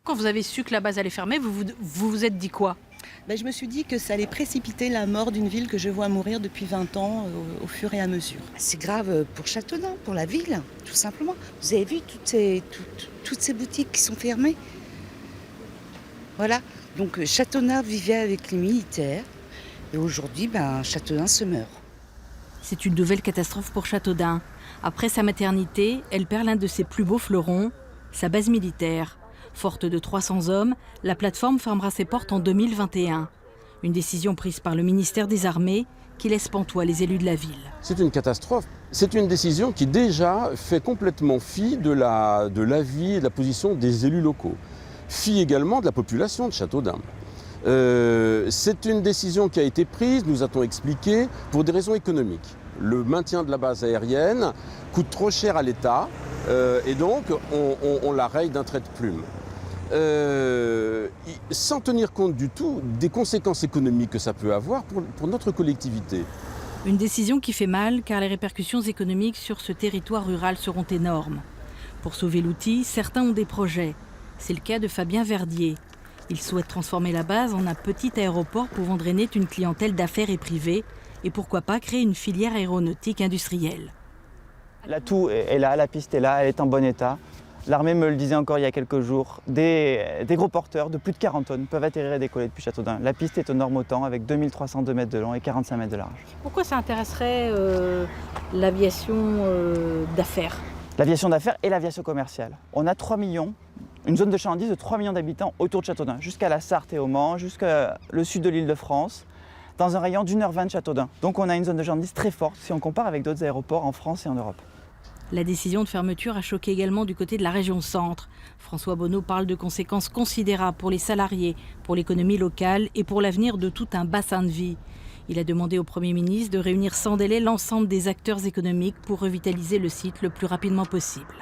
Quand vous avez su que la base allait fermer, vous êtes dit quoi? Je me suis dit que ça allait précipiter la mort d'une ville que je vois mourir depuis 20 ans au fur et à mesure. C'est grave pour Châteaudun, pour la ville, tout simplement. Vous avez vu toutes ces boutiques qui sont fermées? Voilà. Donc Châteaudun vivait avec les militaires et aujourd'hui, Châteaudun se meurt. C'est une nouvelle catastrophe pour Châteaudun. Après sa maternité, elle perd l'un de ses plus beaux fleurons, sa base militaire. Forte de 300 hommes, la plateforme fermera ses portes en 2021. Une décision prise par le ministère des Armées qui laisse pantois les élus de la ville. C'est une catastrophe. C'est une décision qui déjà fait complètement fi de l'avis et de la position des élus locaux. Fi également de la population de Châteaudun. C'est une décision qui a été prise, nous a-t-on expliqué, pour des raisons économiques. Le maintien de la base aérienne coûte trop cher à l'État et donc on la raye d'un trait de plume. Sans tenir compte du tout des conséquences économiques que ça peut avoir pour notre collectivité. Une décision qui fait mal car les répercussions économiques sur ce territoire rural seront énormes. Pour sauver l'outil, certains ont des projets. C'est le cas de Fabien Verdier. Il souhaite transformer la base en un petit aéroport pouvant drainer une clientèle d'affaires et privée et pourquoi pas créer une filière aéronautique industrielle. L'atout est là, la piste est là, elle est en bon état. L'armée me le disait encore il y a quelques jours, des gros porteurs de plus de 40 tonnes peuvent atterrir et décoller depuis Châteaudun. La piste est aux normes OTAN avec 2302 mètres de long et 45 mètres de large. Pourquoi ça intéresserait l'aviation d'affaires? L'aviation d'affaires et l'aviation commerciale. On a 3 millions, une zone de chalandise de 3 millions d'habitants autour de Châteaudun, jusqu'à la Sarthe et au Mans, jusqu'à le sud de l'Île-de-France, dans un rayon d'1h20 de Châteaudun. Donc on a une zone de chalandise très forte si on compare avec d'autres aéroports en France et en Europe. La décision de fermeture a choqué également du côté de la région Centre. François Bonneau parle de conséquences considérables pour les salariés, pour l'économie locale et pour l'avenir de tout un bassin de vie. Il a demandé au Premier ministre de réunir sans délai l'ensemble des acteurs économiques pour revitaliser le site le plus rapidement possible.